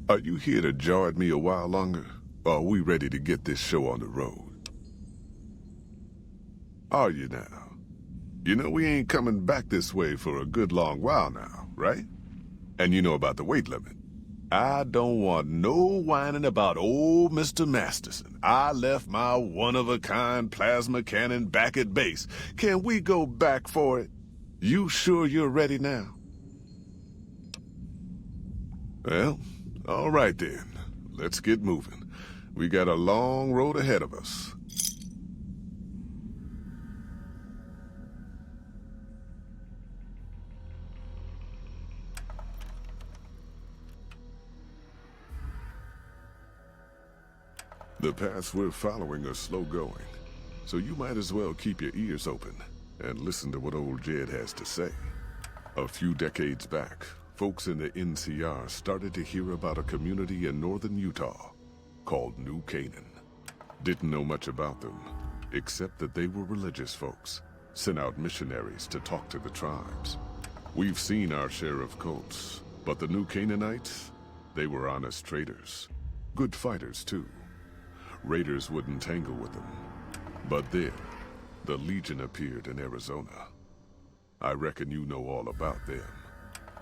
Are you here to jaw at me a while longer? Or are we ready to get this show on the road? Are you now? You know we ain't coming back this way for a good long while now, right? And you know about the weight limit. I don't want no whining about old Mr. Masterson. I left my one-of-a-kind plasma cannon back at base. Can we go back for it? You sure you're ready now? Well, all right then. Let's get moving. We got a long road ahead of us. The paths we're following are slow going, so you might as well keep your ears open and listen to what old Jed has to say. A few decades back, folks in the NCR started to hear about a community in northern Utah called New Canaan. Didn't know much about them, except that they were religious folks, sent out missionaries to talk to the tribes. We've seen our share of cults, but the New Canaanites, they were honest traders. Good fighters, too. Raiders wouldn't tangle with them. But then, the Legion appeared in Arizona. I reckon you know all about them.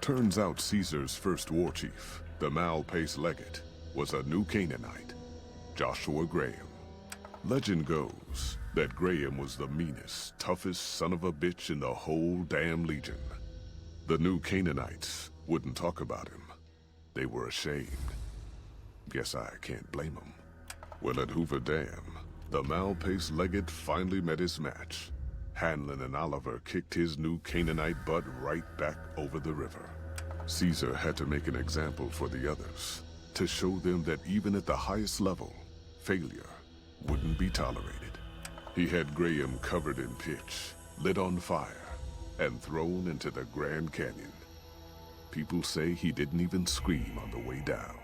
Turns out Caesar's first war chief, the Malpais Legate, was a New Canaanite, Joshua Graham. Legend goes that Graham was the meanest, toughest son of a bitch in the whole damn Legion. The New Canaanites wouldn't talk about him. They were ashamed. Guess I can't blame them. Well, at Hoover Dam, the Malpais Legate finally met his match. Hanlon and Oliver kicked his New Canaanite butt right back over the river. Caesar had to make an example for the others, to show them that even at the highest level, failure wouldn't be tolerated. He had Graham covered in pitch, lit on fire, and thrown into the Grand Canyon. People say he didn't even scream on the way down.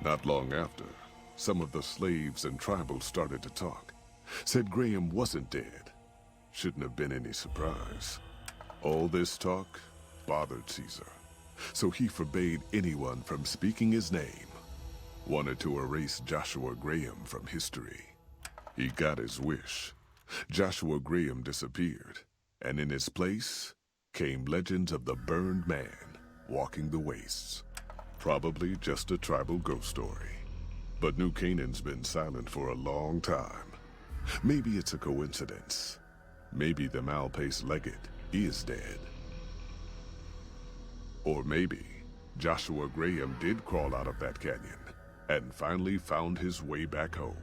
Not long after, some of the slaves and tribals started to talk. Said Graham wasn't dead. Shouldn't have been any surprise. All this talk bothered Caesar, so he forbade anyone from speaking his name. Wanted to erase Joshua Graham from history. He got his wish. Joshua Graham disappeared, and in his place came legends of the burned man walking the wastes. Probably just a tribal ghost story. But New Canaan's been silent for a long time. Maybe it's a coincidence. Maybe the Malpais Legate is dead. Or maybe Joshua Graham did crawl out of that canyon and finally found his way back home.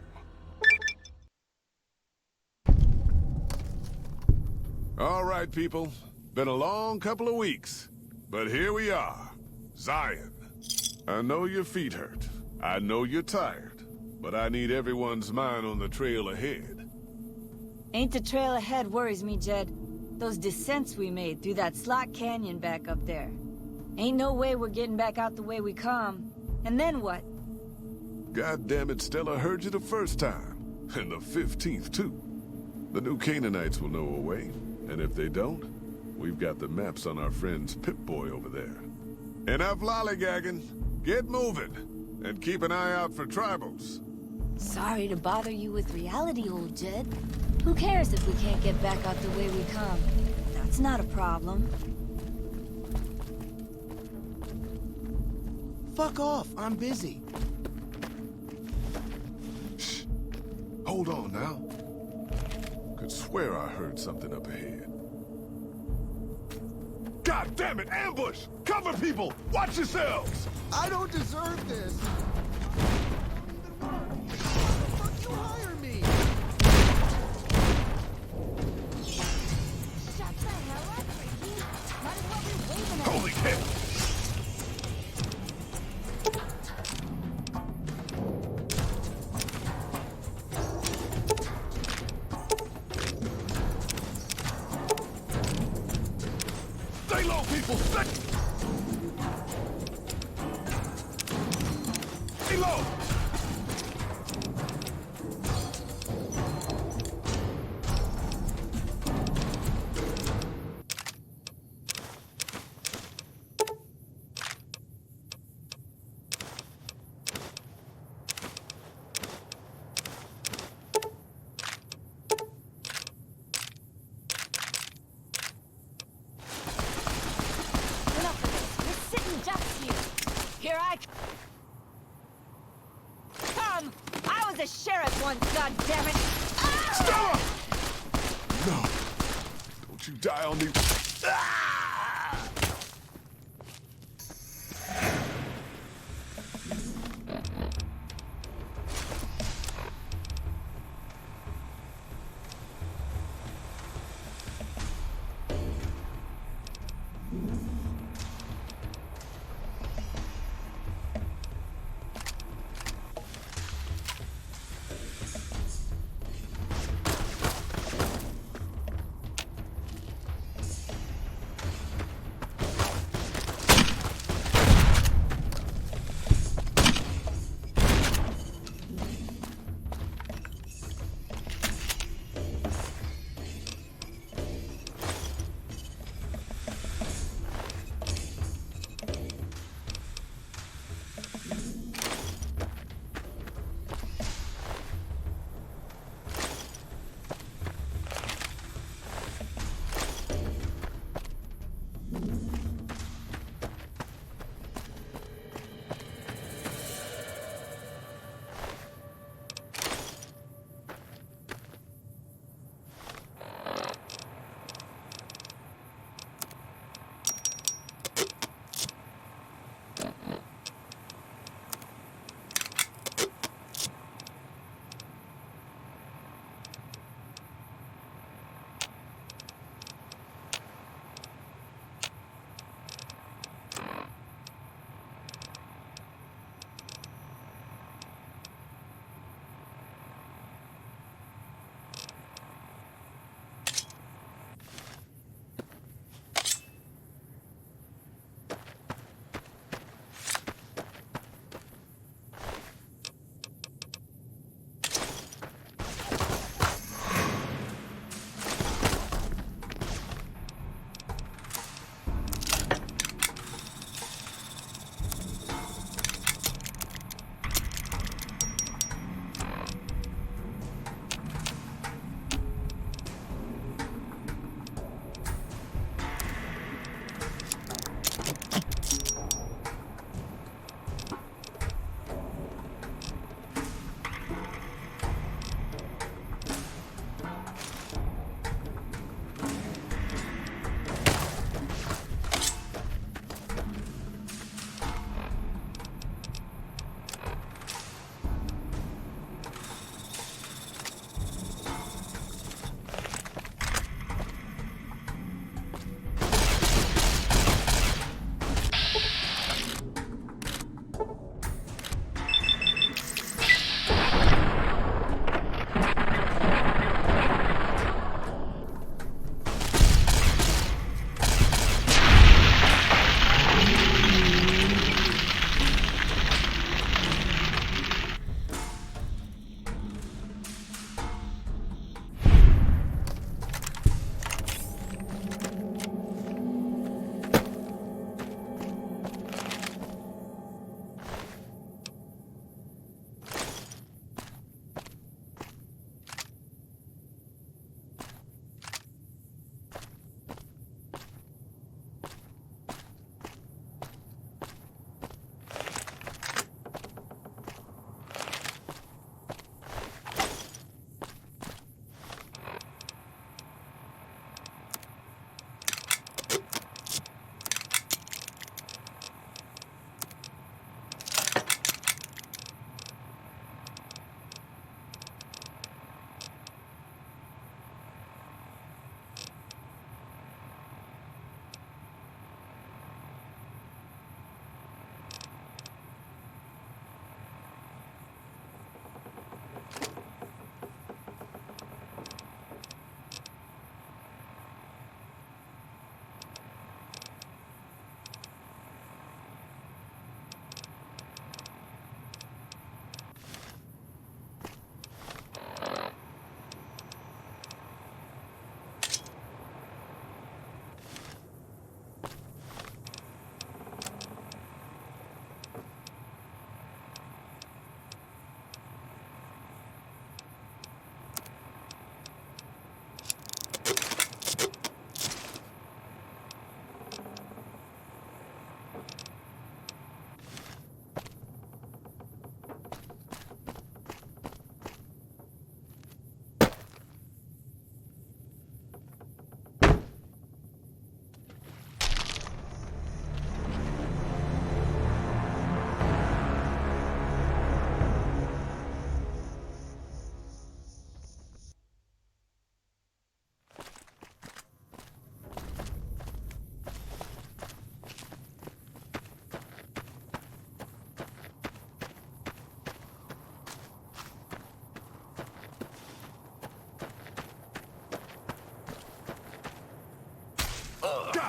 All right, people. Been a long couple of weeks, but here we are. Zion. I know your feet hurt. I know you're tired, but I need everyone's mind on the trail ahead. Ain't the trail ahead worries me, Jed. Those descents we made through that slot canyon back up there. Ain't no way we're getting back out the way we come. And then what? God damn it, Stella heard you the first time. And the 15th, too. The New Canaanites will know a way. And if they don't, we've got the maps on our friend's Pip-Boy over there. Enough lollygagging. Get moving. And keep an eye out for tribals. Sorry to bother you with reality, old Jed. Who cares if we can't get back out the way we come? That's not a problem. Fuck off, I'm busy. Shh. Hold on now. Could swear I heard something up ahead. God damn it, ambush! Cover people! Watch yourselves! I don't deserve this! Why the fuck you hire me? Shut the hell up, Ricky! Might as well be waving at Holy hell! Stay low, people! Stay low! here I come! I was a sheriff once, goddammit! Stella! No. Don't you die on me. Ah!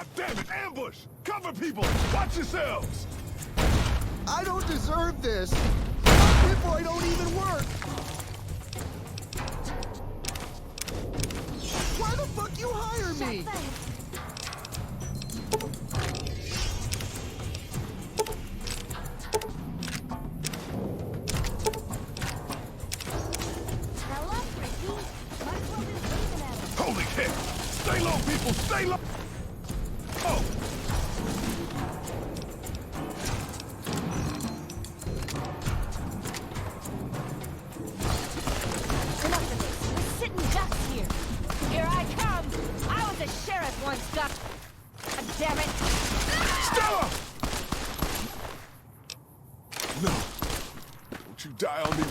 God damn it! Ambush! Cover people! Watch yourselves! I don't deserve this! My pinboy don't even work! Why the fuck you hire me? Hello, Ricky. Might as well be waving at him. Holy shit! Stay low, people! Stay low! Oh! Enough of this. We're sitting ducks here. Here I come. I was a sheriff once, Doc. God damn it. Stella! No. Don't you die on me.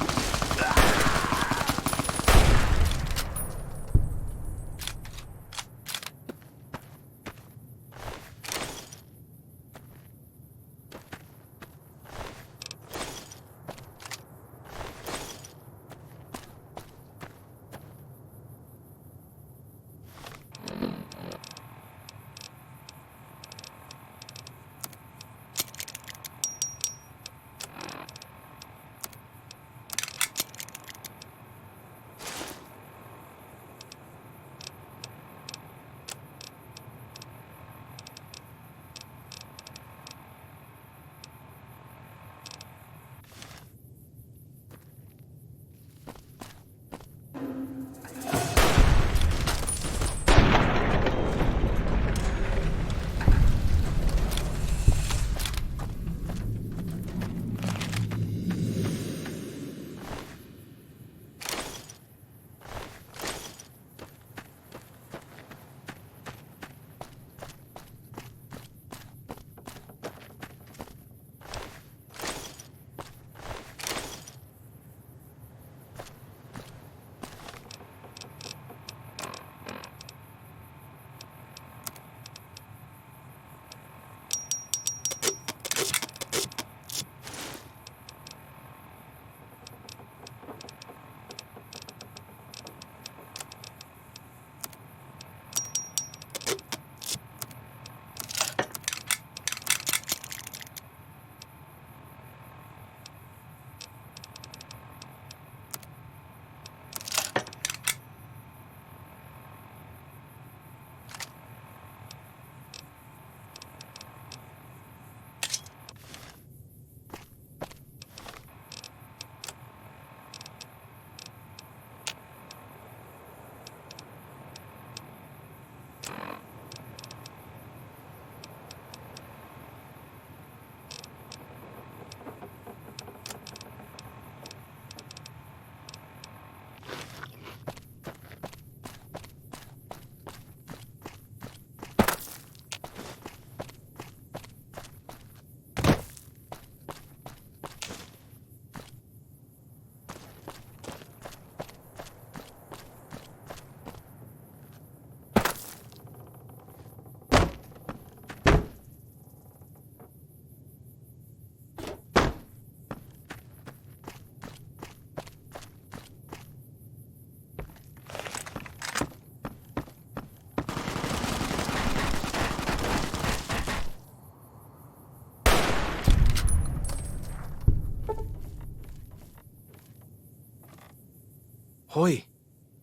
Hoy,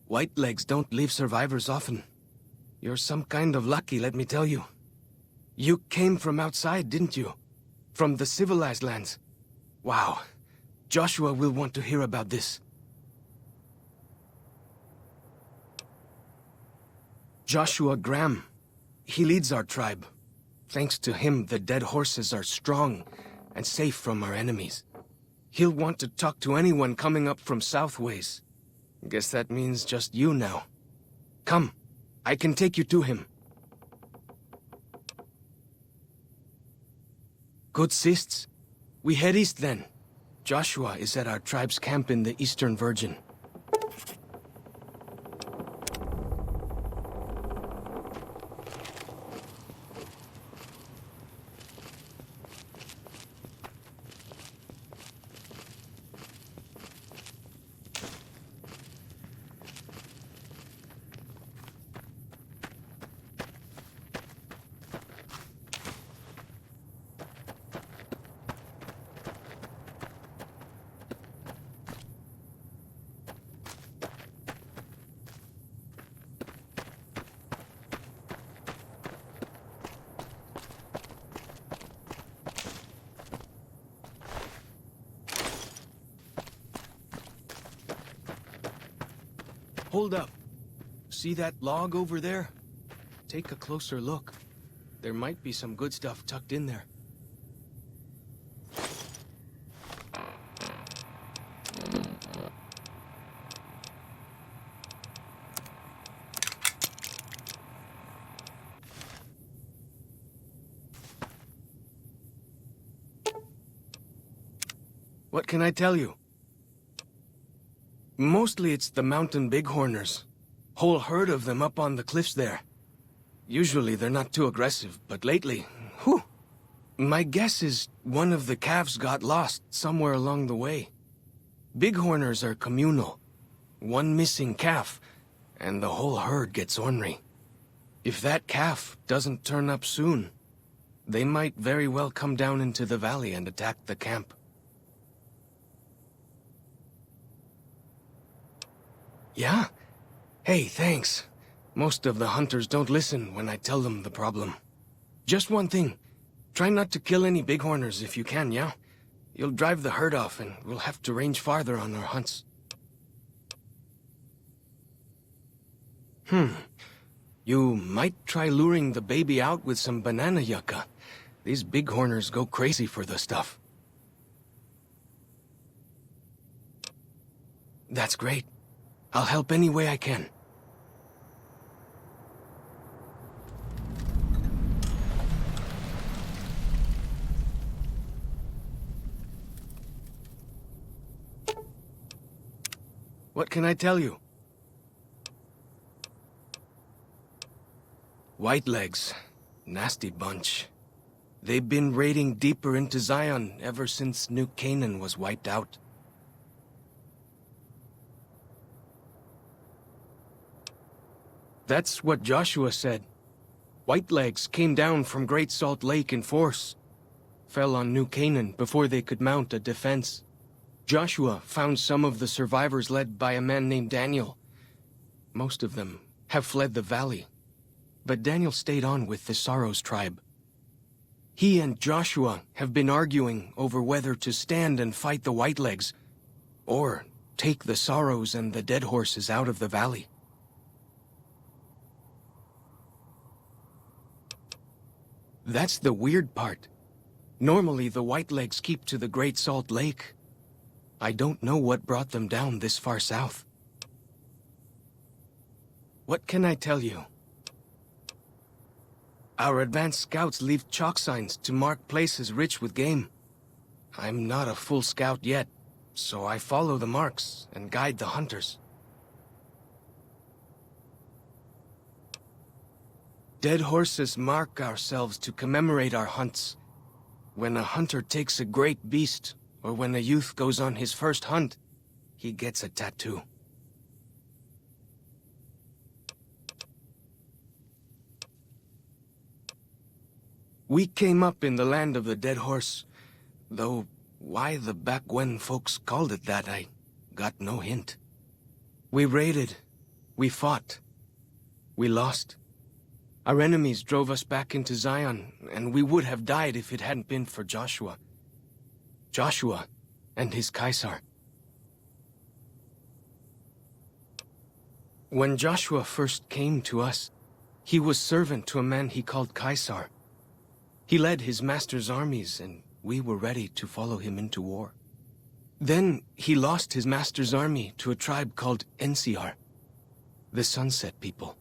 Whitelegs don't leave survivors often. You're some kind of lucky, let me tell you. You came from outside, didn't you? From the civilized lands. Wow. Joshua will want to hear about this. Joshua Graham. He leads our tribe. Thanks to him, the dead horses are strong and safe from our enemies. He'll want to talk to anyone coming up from Southways. Guess that means just you now. Come, I can take you to him. Good Sists. We head east then. Joshua is at our tribe's camp in the Eastern Virgin. Hold up. See that log over there? Take a closer look. There might be some good stuff tucked in there. What can I tell you? Mostly it's the mountain bighorners. Whole herd of them up on the cliffs there. Usually they're not too aggressive, but lately, whew! My guess is one of the calves got lost somewhere along the way. Bighorners are communal. One missing calf, and the whole herd gets ornery. If that calf doesn't turn up soon, they might very well come down into the valley and attack the camp. Yeah? Hey, thanks. Most of the hunters don't listen when I tell them the problem. Just one thing. Try not to kill any bighorners if you can, yeah? You'll drive the herd off and we'll have to range farther on our hunts. You might try luring the baby out with some banana yucca. These bighorners go crazy for the stuff. That's great. I'll help any way I can. What can I tell you? Whitelegs. Nasty bunch. They've been raiding deeper into Zion ever since New Canaan was wiped out. That's what Joshua said. Whitelegs came down from Great Salt Lake in force. Fell on New Canaan before they could mount a defense. Joshua found some of the survivors led by a man named Daniel. Most of them have fled the valley. But Daniel stayed on with the Saros tribe. He and Joshua have been arguing over whether to stand and fight the Whitelegs, or take the Saros and the dead horses out of the valley. That's the weird part. Normally the Whitelegs keep to the Great Salt Lake. I don't know what brought them down this far south. What can I tell you? Our advanced scouts leave chalk signs to mark places rich with game. I'm not a full scout yet, so I follow the marks and guide the hunters. Dead horses mark ourselves to commemorate our hunts. When a hunter takes a great beast, or when a youth goes on his first hunt, he gets a tattoo. We came up in the land of the dead horse, though why the back when folks called it that, I got no hint. We raided, we fought, we lost. Our enemies drove us back into Zion, and we would have died if it hadn't been for Joshua. Joshua and his Caesar. When Joshua first came to us, he was servant to a man he called Caesar. He led his master's armies, and we were ready to follow him into war. Then he lost his master's army to a tribe called NCR, the Sunset People.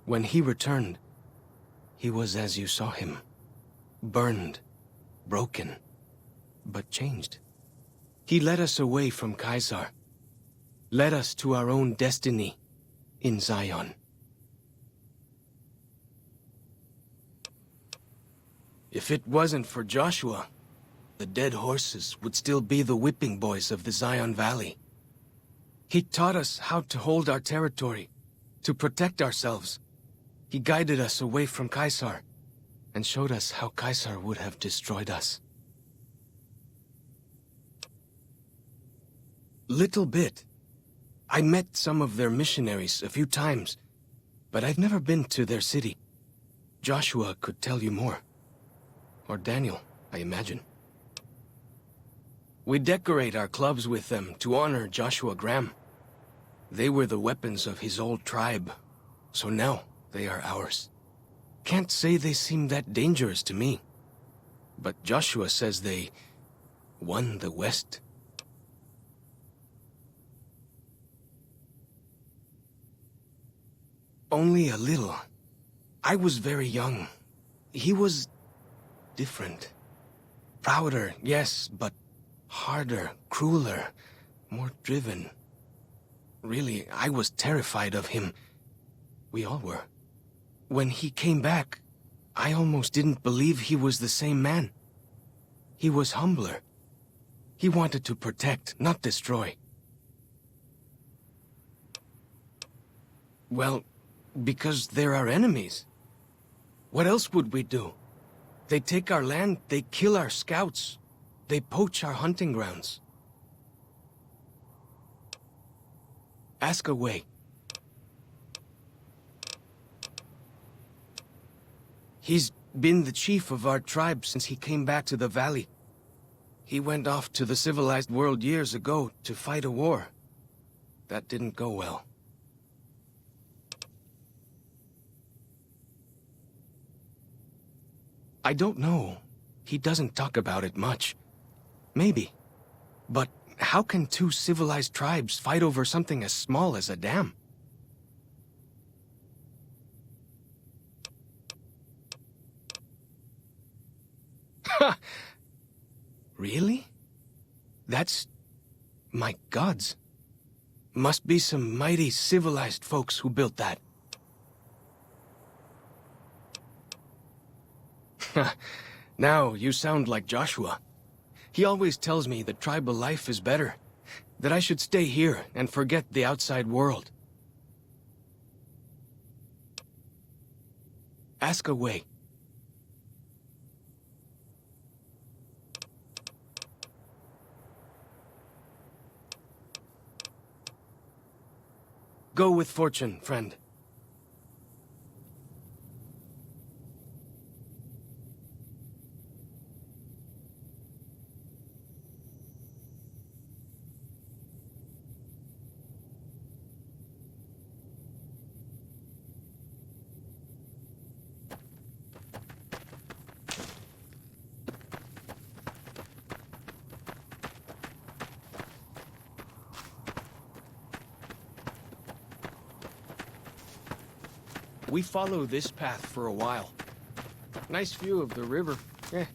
When he returned, he was as you saw him, burned, broken, but changed. He led us away from Caesar, led us to our own destiny in Zion. If it wasn't for Joshua, the dead horses would still be the whipping boys of the Zion Valley. He taught us how to hold our territory, to protect ourselves. He guided us away from Caesar, and showed us how Caesar would have destroyed us. Little bit. I met some of their missionaries a few times, but I've never been to their city. Joshua could tell you more. Or Daniel, I imagine. We decorate our clubs with them to honor Joshua Graham. They were the weapons of his old tribe, so now they are ours. Can't say they seem that dangerous to me. But Joshua says they won the West. Only a little. I was very young. He was different. Prouder, yes, but harder, crueler, more driven. Really, I was terrified of him. We all were. When he came back, I almost didn't believe he was the same man. He was humbler. He wanted to protect, not destroy. Well, because they're our enemies. What else would we do? They take our land, they kill our scouts, they poach our hunting grounds. Ask away. He's been the chief of our tribe since he came back to the valley. He went off to the civilized world years ago to fight a war. That didn't go well. I don't know. He doesn't talk about it much. Maybe. But how can two civilized tribes fight over something as small as a dam? Ha! Really? That's... my gods. Must be some mighty civilized folks who built that. Now you sound like Joshua. He always tells me that tribal life is better, that I should stay here and forget the outside world. Ask away. Go with fortune, friend. We follow this path for a while. Nice view of the river. Eh.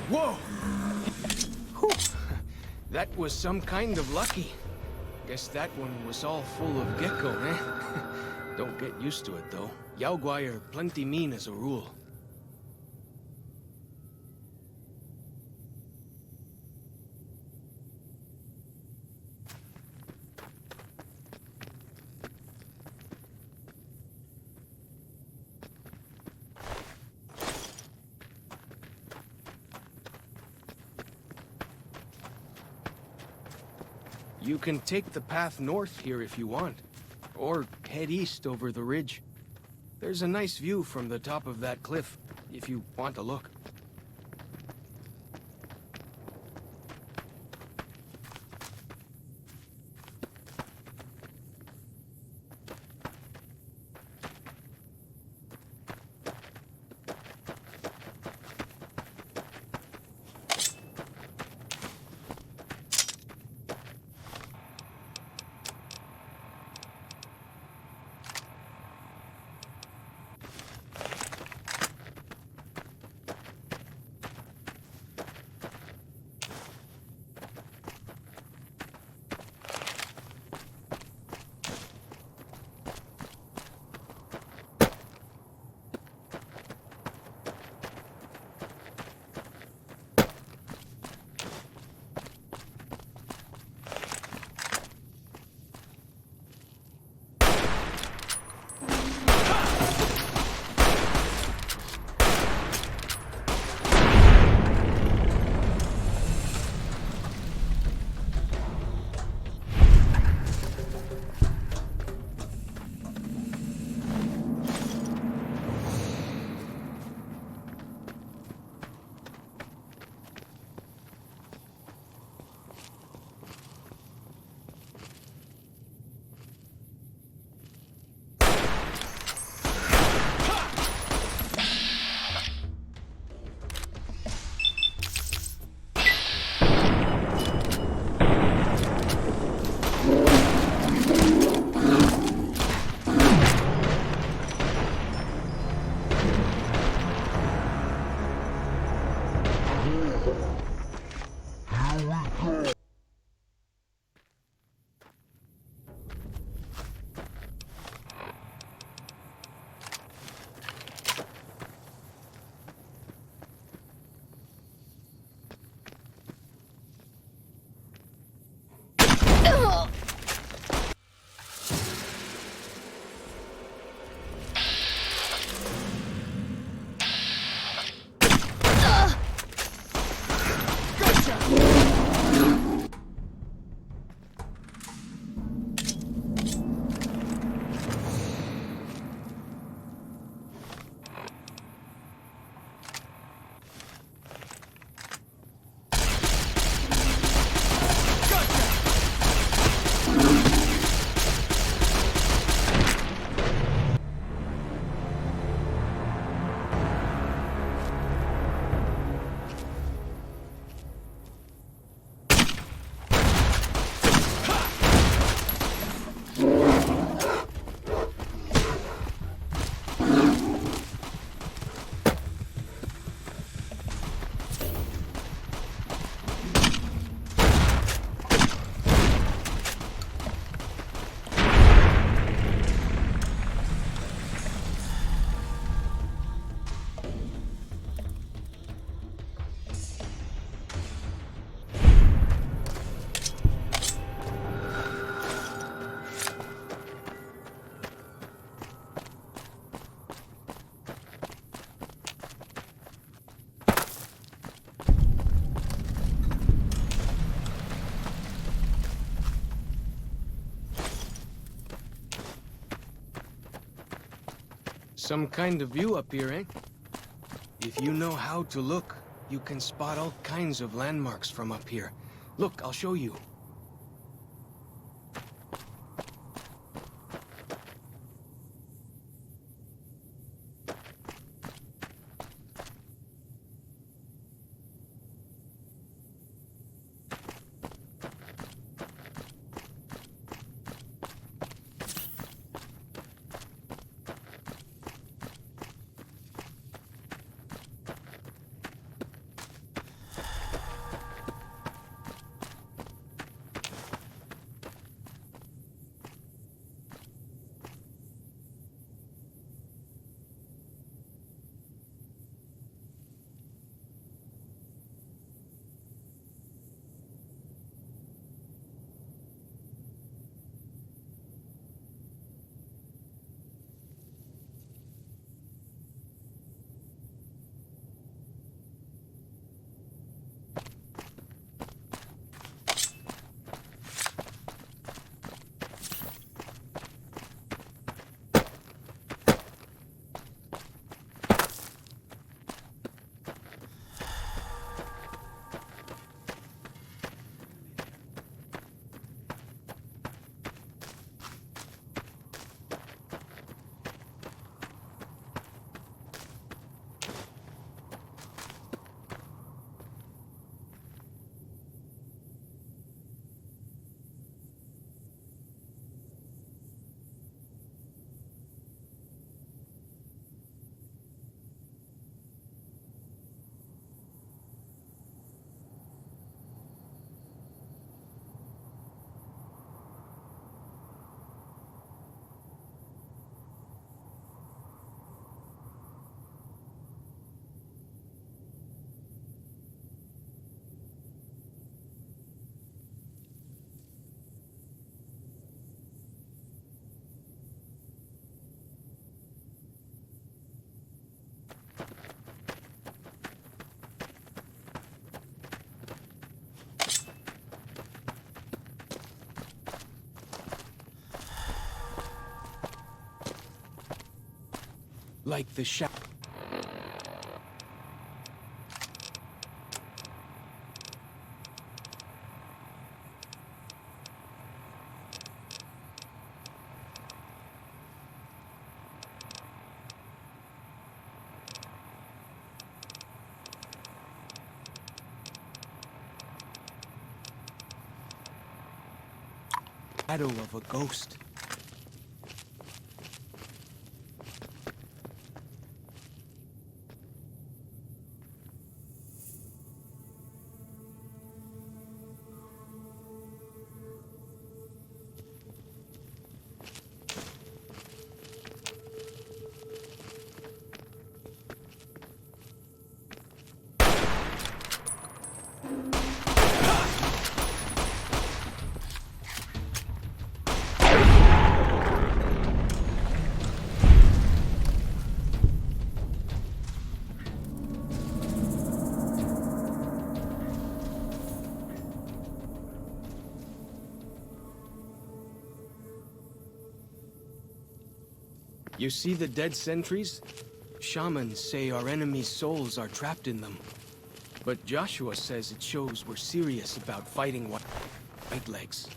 Whoa! Whew. That was some kind of lucky. Guess that one was all full of gecko, eh? Don't get used to it, though. Yao Guai are plenty mean as a rule. You can take the path north here if you want, or head east over the ridge. There's a nice view from the top of that cliff, if you want to look. Some kind of view up here, eh? If you know how to look, you can spot all kinds of landmarks from up here. Look, I'll show you. Like the shadow. Of a ghost. You see the dead sentries? Shamans say our enemies' souls are trapped in them. But Joshua says it shows we're serious about fighting Whitelegs.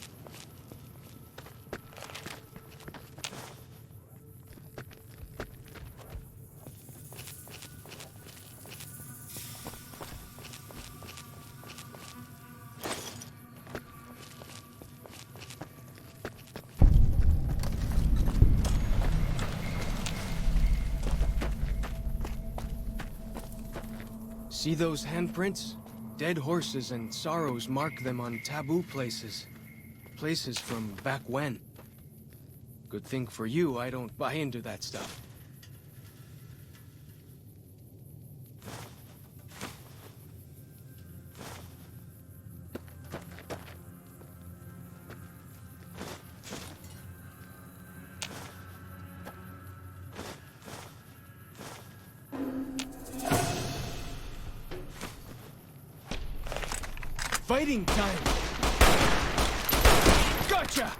See those handprints? Dead horses and sorrows mark them on taboo places. Places from back when. Good thing for you, I don't buy into that stuff. Fighting time! Gotcha!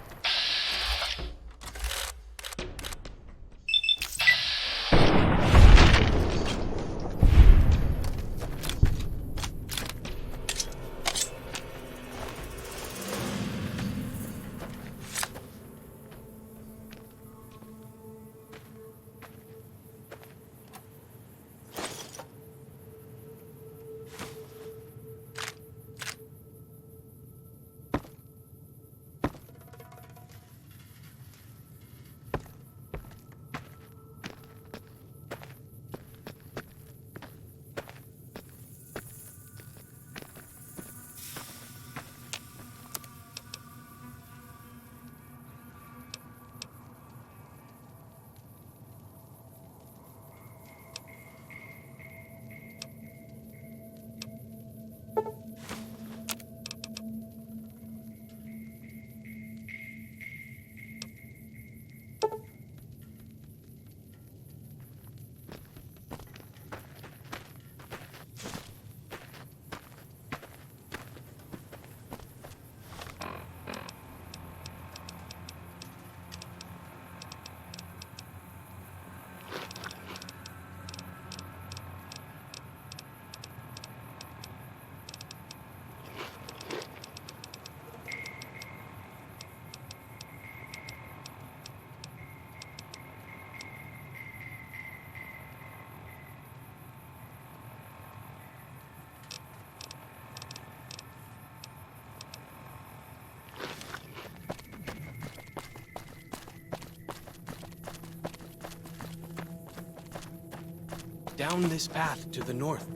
down this path to the north.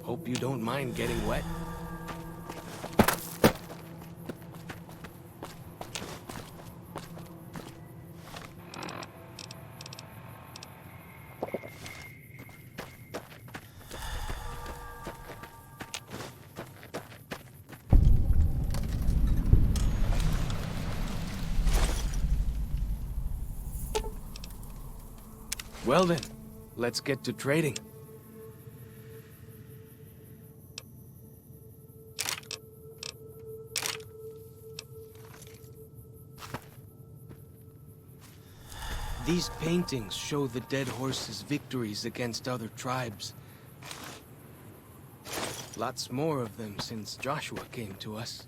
Hope you don't mind getting wet. Well then, let's get to trading. These paintings show the dead horse's victories against other tribes. Lots more of them since Joshua came to us.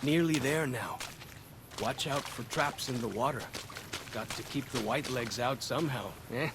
Nearly there now. Watch out for traps in the water. Got to keep the whitelegs out somehow, eh?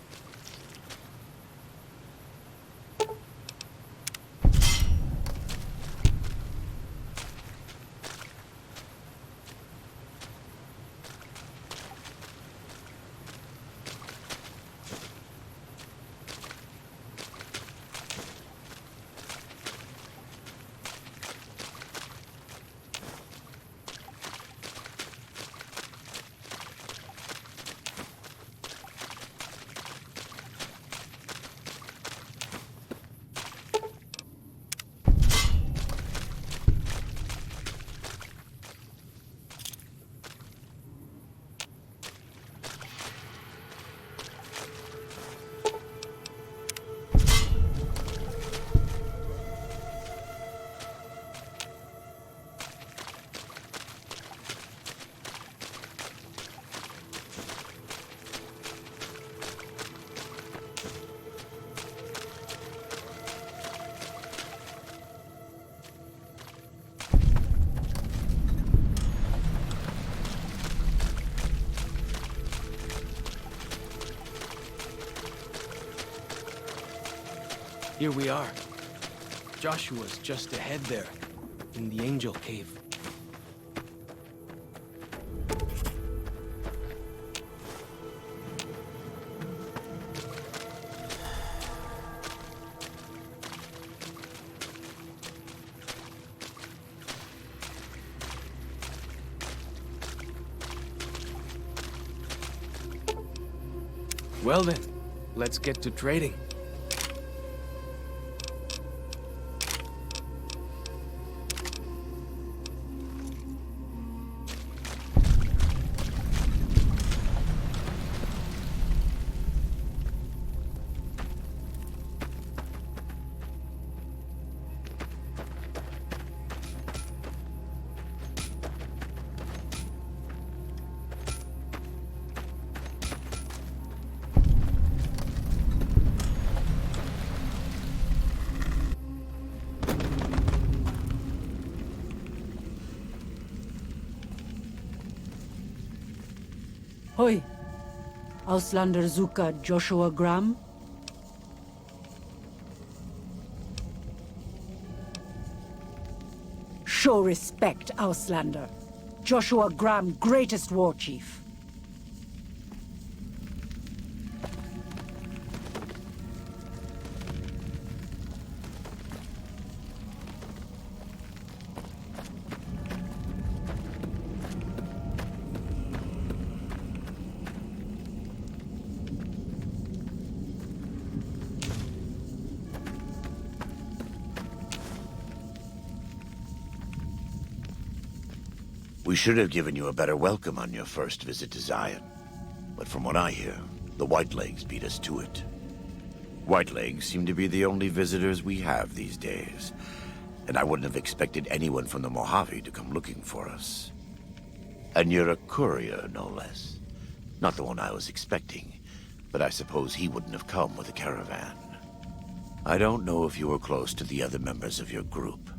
Here we are. Joshua's just ahead there, in the Angel Cave. Well then, let's get to trading. Hoi, Auslander Zuka Joshua Graham? Show respect, Auslander. Joshua Graham, greatest war chief. We should have given you a better welcome on your first visit to Zion. But from what I hear, the Whitelegs beat us to it. Whitelegs seem to be the only visitors we have these days. And I wouldn't have expected anyone from the Mojave to come looking for us. And you're a courier, no less. Not the one I was expecting, but I suppose he wouldn't have come with a caravan. I don't know if you were close to the other members of your group,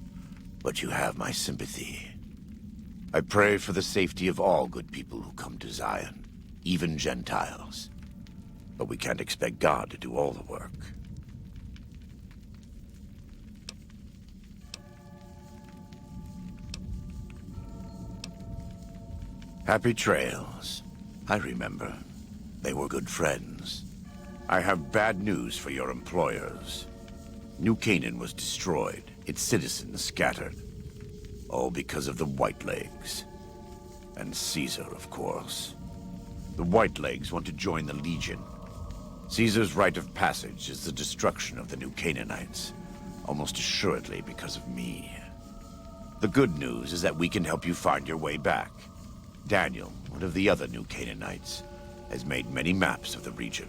but you have my sympathy. I pray for the safety of all good people who come to Zion, even Gentiles. But we can't expect God to do all the work. Happy trails. I remember. They were good friends. I have bad news for your employers. New Canaan was destroyed, its citizens scattered. All because of the Whitelegs. And Caesar, of course. The Whitelegs want to join the Legion. Caesar's rite of passage is the destruction of the New Canaanites, almost assuredly because of me. The good news is that we can help you find your way back. Daniel, one of the other New Canaanites, has made many maps of the region.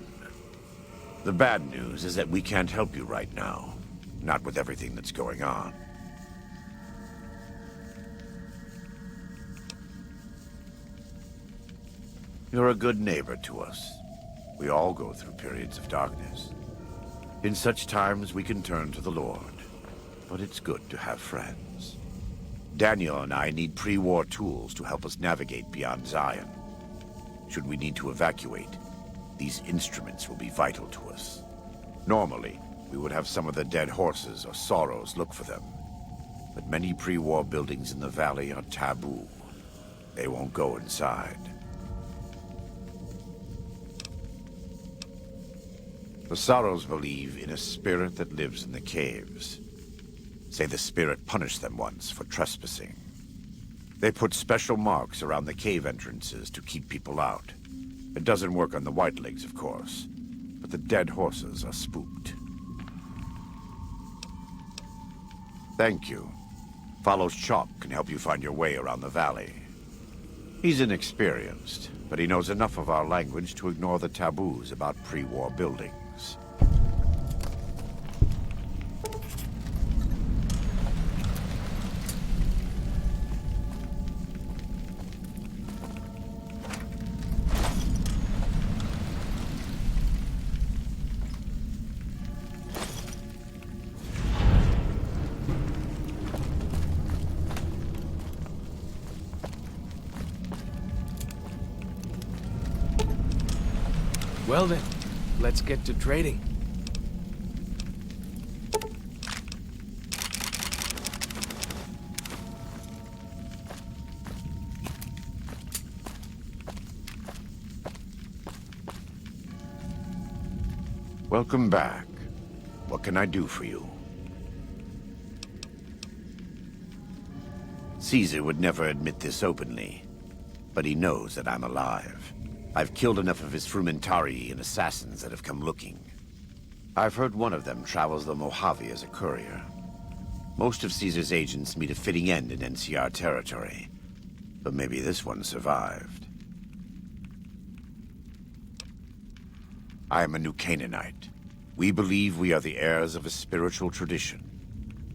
The bad news is that we can't help you right now, not with everything that's going on. You're a good neighbor to us. We all go through periods of darkness. In such times, we can turn to the Lord. But it's good to have friends. Daniel and I need pre-war tools to help us navigate beyond Zion. Should we need to evacuate, these instruments will be vital to us. Normally, we would have some of the dead horses or sorrows look for them. But many pre-war buildings in the valley are taboo. They won't go inside. The Sorrows believe in a spirit that lives in the caves. Say the spirit punished them once for trespassing. They put special marks around the cave entrances to keep people out. It doesn't work on the Whitelegs, of course, but the dead horses are spooked. Thank you. Follows Chop can help you find your way around the valley. He's inexperienced, but he knows enough of our language to ignore the taboos about pre-war buildings. Well then, let's get to trading. Welcome back. What can I do for you? Caesar would never admit this openly, but he knows that I'm alive. I've killed enough of his frumentarii and assassins that have come looking. I've heard one of them travels the Mojave as a courier. Most of Caesar's agents meet a fitting end in NCR territory, but maybe this one survived. I am a New Canaanite. We believe we are the heirs of a spiritual tradition,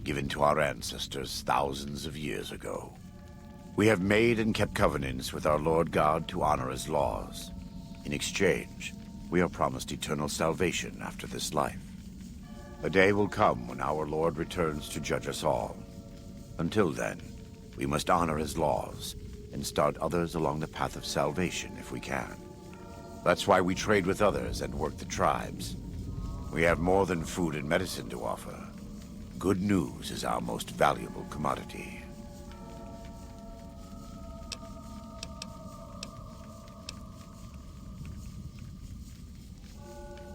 given to our ancestors thousands of years ago. We have made and kept covenants with our Lord God to honor his laws. In exchange, we are promised eternal salvation after this life. A day will come when our Lord returns to judge us all. Until then, we must honor his laws and start others along the path of salvation if we can. That's why we trade with others and work the tribes. We have more than food and medicine to offer. Good news is our most valuable commodity.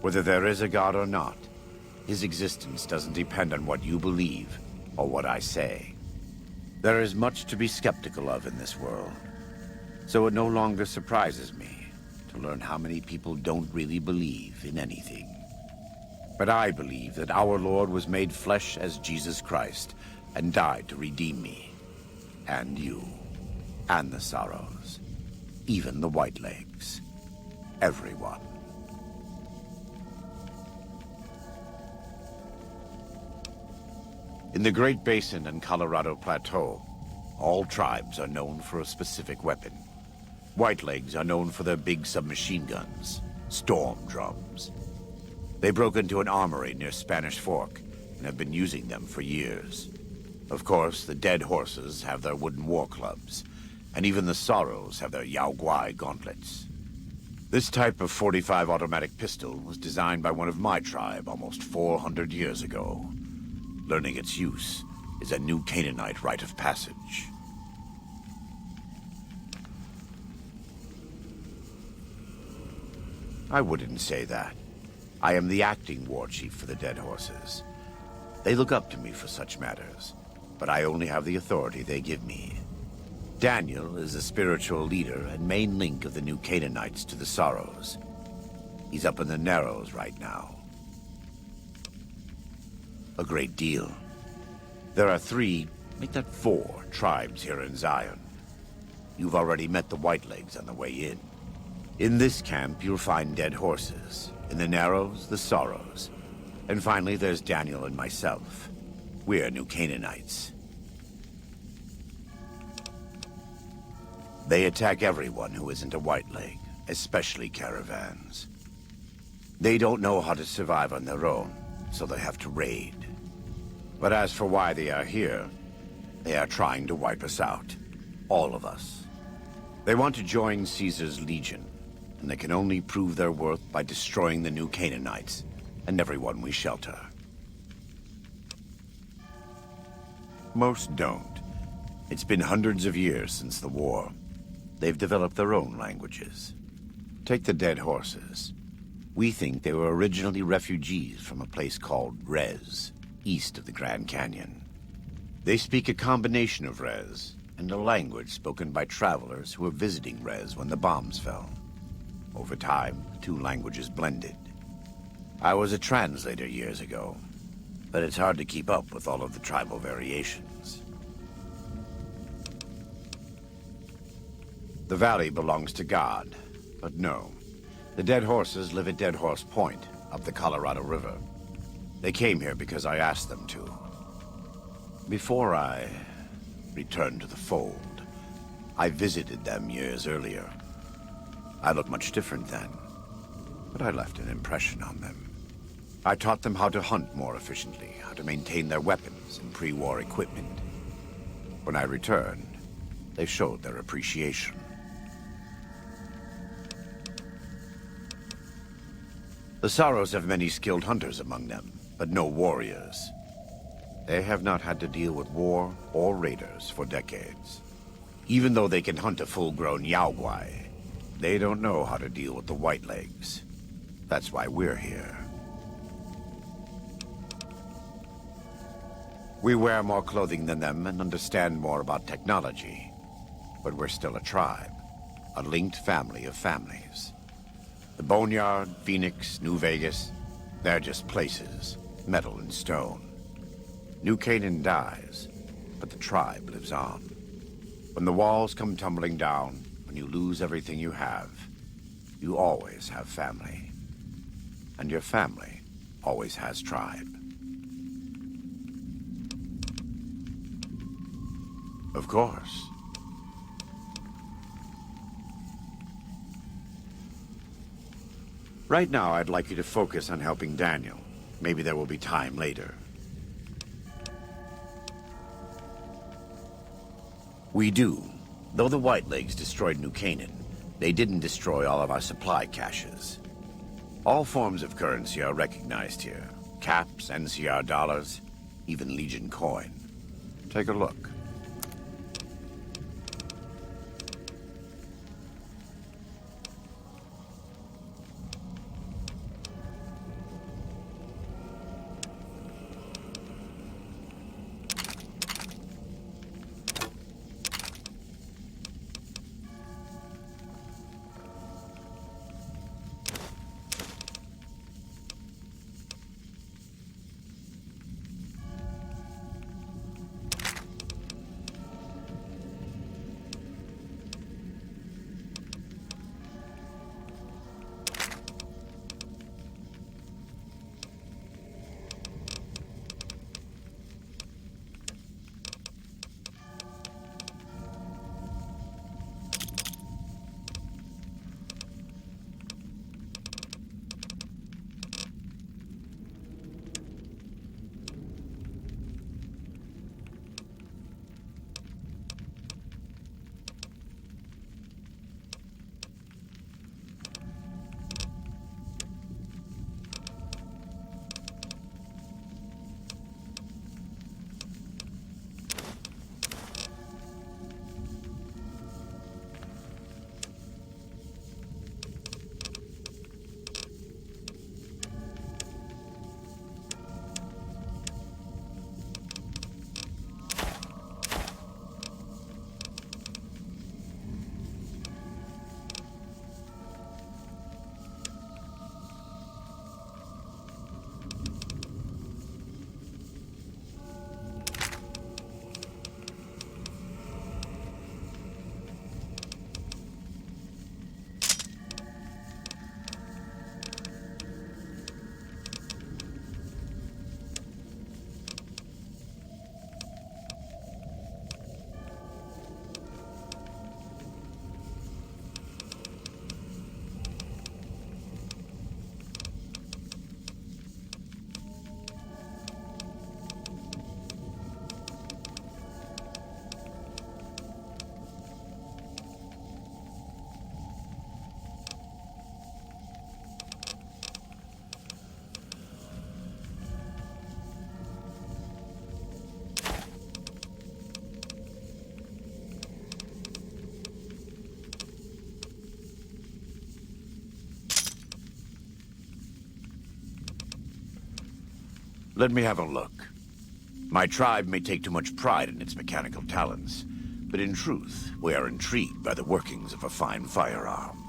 Whether there is a God or not, his existence doesn't depend on what you believe or what I say. There is much to be skeptical of in this world, so it no longer surprises me to learn how many people don't really believe in anything. But I believe that our Lord was made flesh as Jesus Christ and died to redeem me, and you, and the Sorrows, even the Whitelegs, everyone. In the Great Basin and Colorado Plateau, all tribes are known for a specific weapon. Whitelegs are known for their big submachine guns, storm drums. They broke into an armory near Spanish Fork and have been using them for years. Of course, the dead horses have their wooden war clubs, and even the Sorrows have their Yao Guai gauntlets. This type of .45 automatic pistol was designed by one of my tribe almost 400 years ago. Learning its use is a new Canaanite rite of passage. I wouldn't say that. I am the acting war chief for the Dead Horses. They look up to me for such matters, but I only have the authority they give me. Daniel is the spiritual leader and main link of the new Canaanites to the Sorrows. He's up in the Narrows right now. A great deal. There are 3, make that 4, tribes here in Zion. You've already met the Whitelegs on the way in. In this camp, you'll find Dead Horses. In the Narrows, the Sorrows. And finally, there's Daniel and myself. We're new Canaanites. They attack everyone who isn't a Whiteleg, especially caravans. They don't know how to survive on their own, so they have to raid. But as for why they are here, they are trying to wipe us out. All of us. They want to join Caesar's Legion, and they can only prove their worth by destroying the new Canaanites and everyone we shelter. Most don't. It's been hundreds of years since the war. They've developed their own languages. Take the Dead Horses. We think they were originally refugees from a place called Rez, east of the Grand Canyon. They speak a combination of Rez and a language spoken by travelers who were visiting Rez when the bombs fell. Over time, the 2 languages blended. I was a translator years ago, but it's hard to keep up with all of the tribal variations. The valley belongs to God, but no. The Dead Horses live at Dead Horse Point, up the Colorado River. They came here because I asked them to. Before I returned to the fold, I visited them years earlier. I looked much different then, but I left an impression on them. I taught them how to hunt more efficiently, how to maintain their weapons and pre-war equipment. When I returned, they showed their appreciation. The Sorrows have many skilled hunters among them, but no warriors. They have not had to deal with war or raiders for decades. Even though they can hunt a full-grown Yao Guai, they don't know how to deal with the Whitelegs. That's why we're here. We wear more clothing than them and understand more about technology. But we're still a tribe, a linked family of families. The Boneyard, Phoenix, New Vegas, they're just places, metal and stone. New Canaan dies, but the tribe lives on. When the walls come tumbling down, when you lose everything you have, you always have family. And your family always has tribe. Of course. Right now, I'd like you to focus on helping Daniel. Maybe there will be time later. We do. Though the Whitelegs destroyed New Canaan, they didn't destroy all of our supply caches. All forms of currency are recognized here. Caps, NCR dollars, even Legion coin. Take a look. Let me have a look. My tribe may take too much pride in its mechanical talents, but in truth, we are intrigued by the workings of a fine firearm.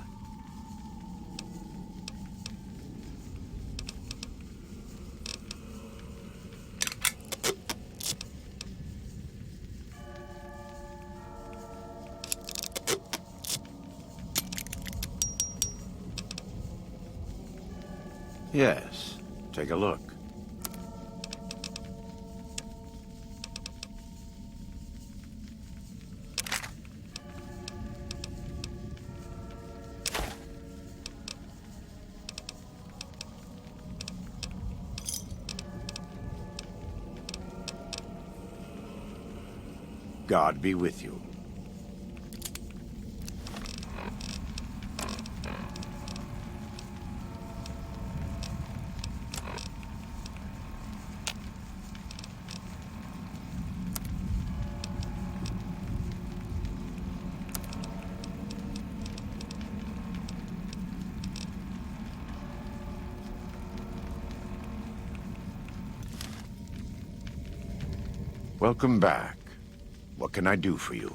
Yes, take a look. God be with you. Welcome back. What can I do for you?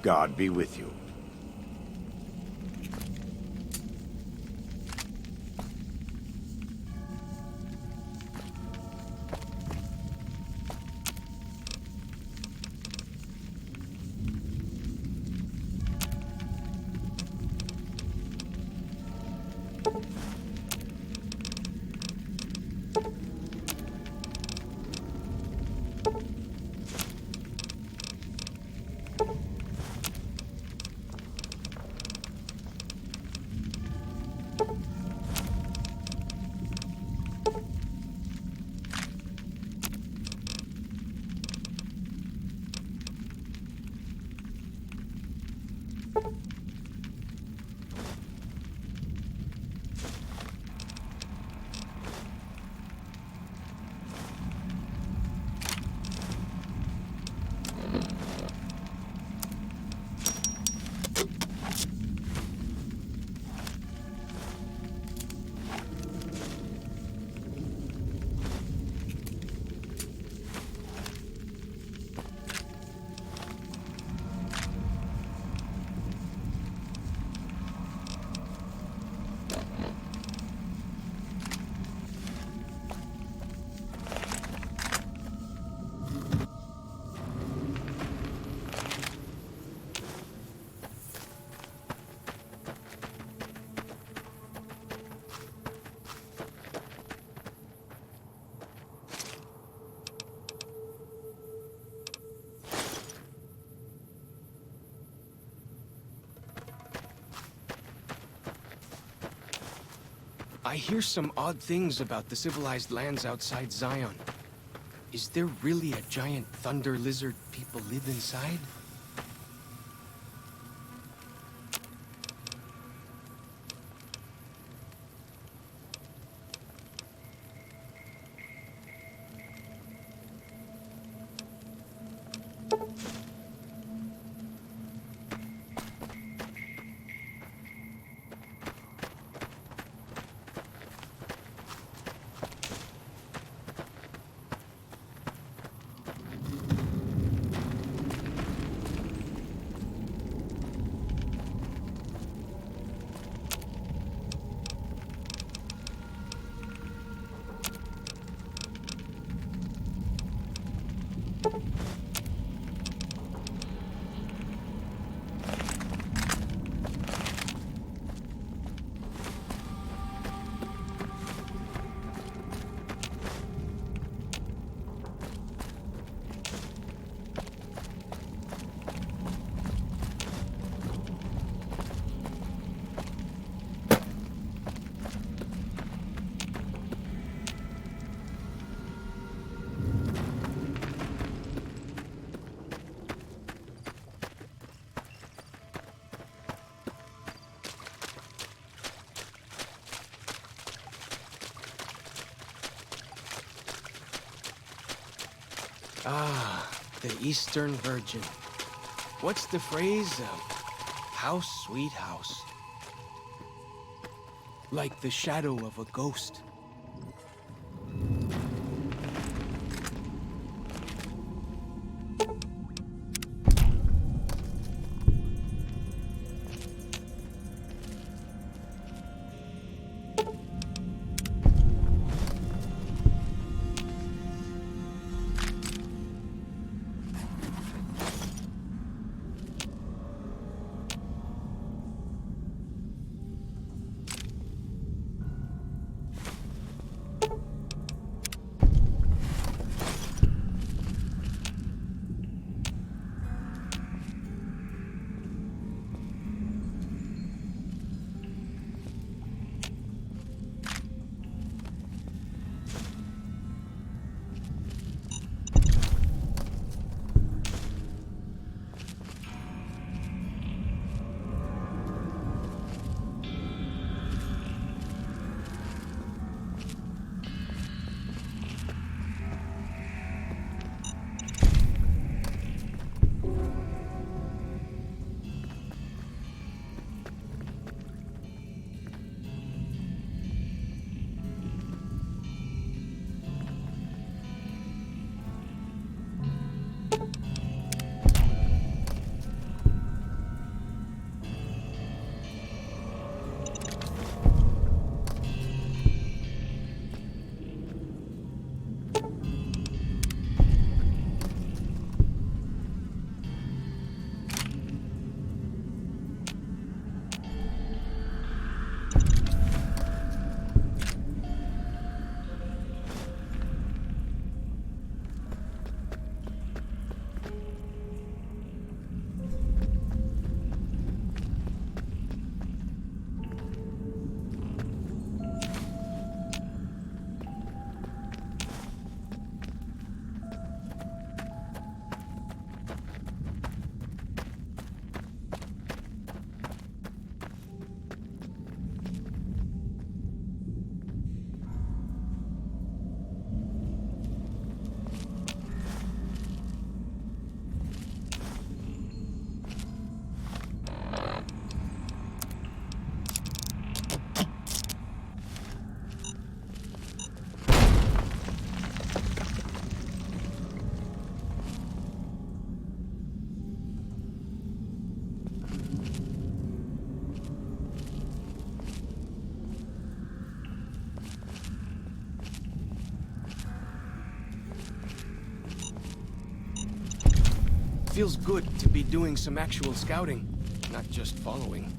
God be with you. I hear some odd things about the civilized lands outside Zion. Is there really a giant thunder lizard people live inside? Ah, the Eastern Virgin. What's the phrase? House, sweet house. Like the shadow of a ghost. Feels good to be doing some actual scouting, not just following.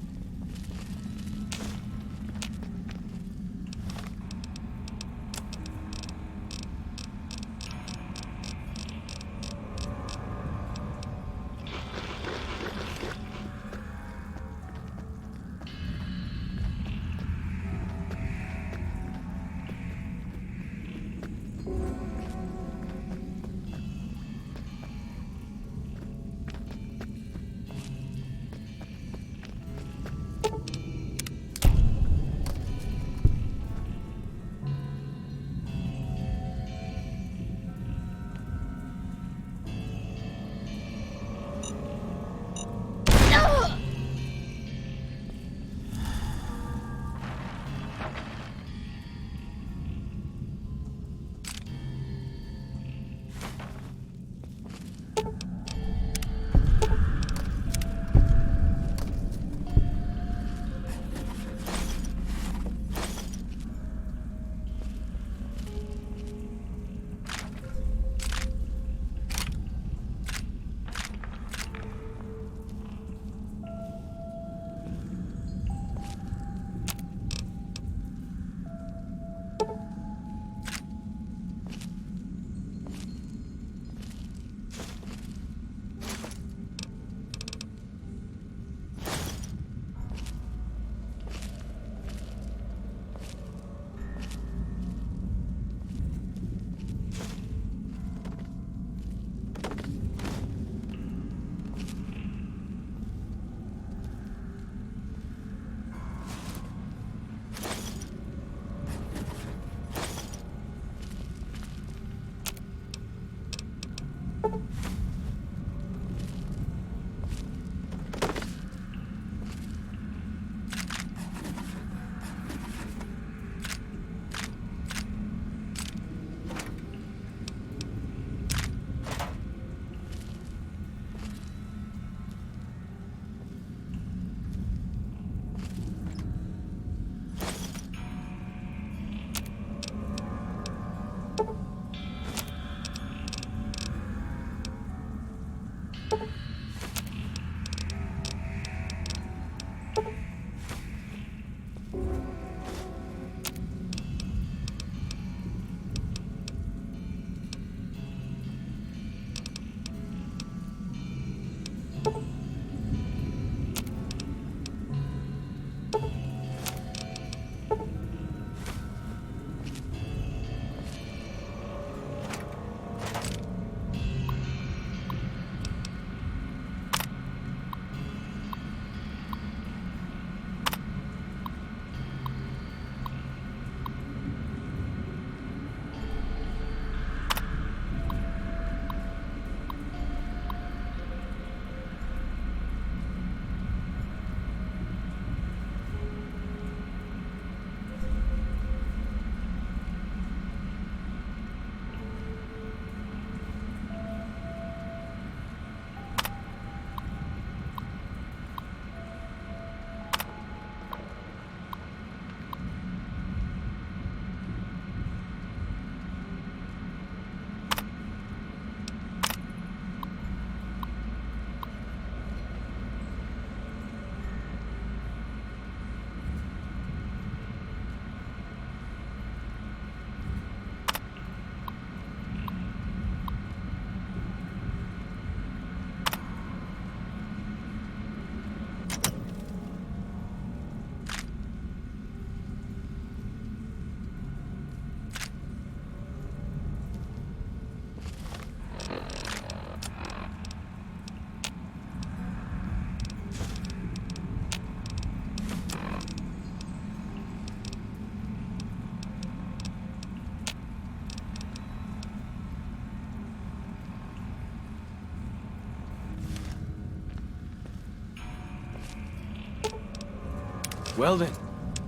Well then,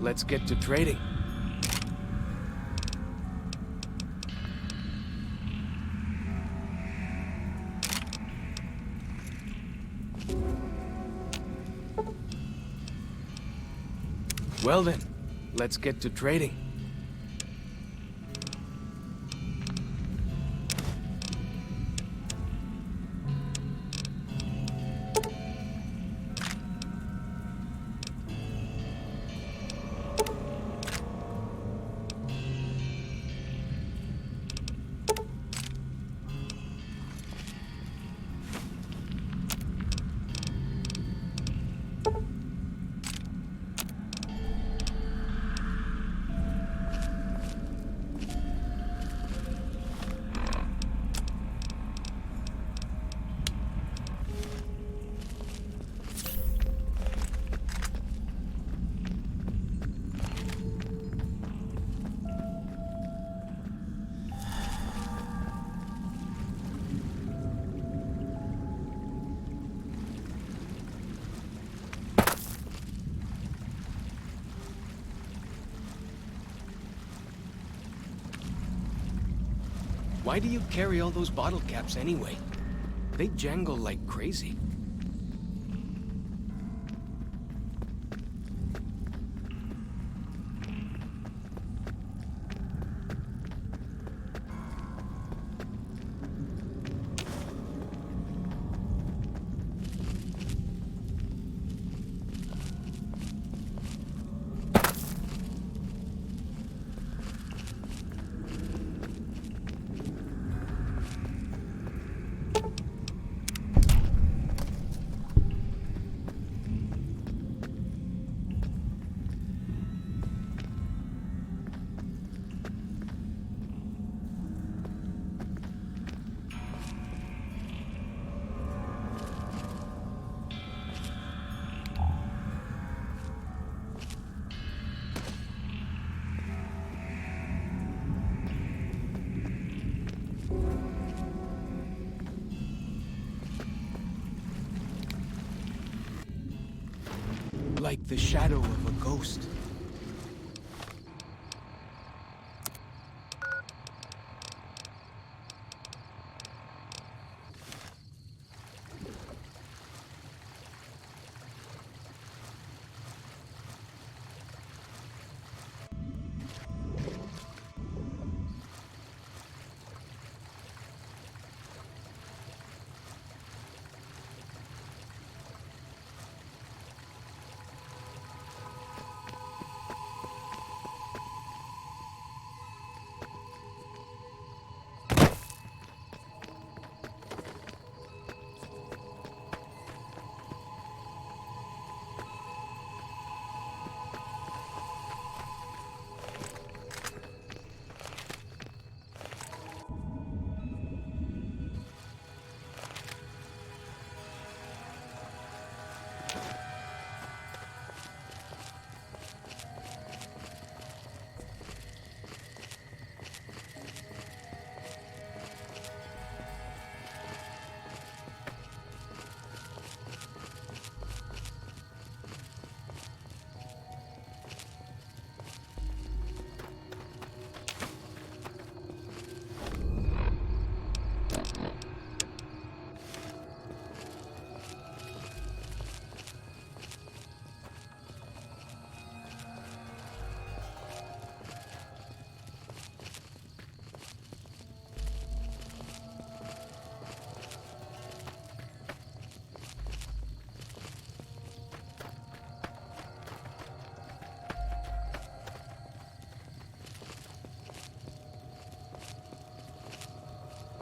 let's get to trading. Well then, let's get to trading. Why do you carry all those bottle caps anyway? They jangle like crazy. Like the shadow of a ghost.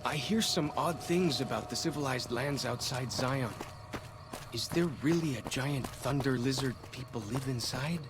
I hear some odd things about the civilized lands outside Zion. Is there really a giant thunder lizard people live inside?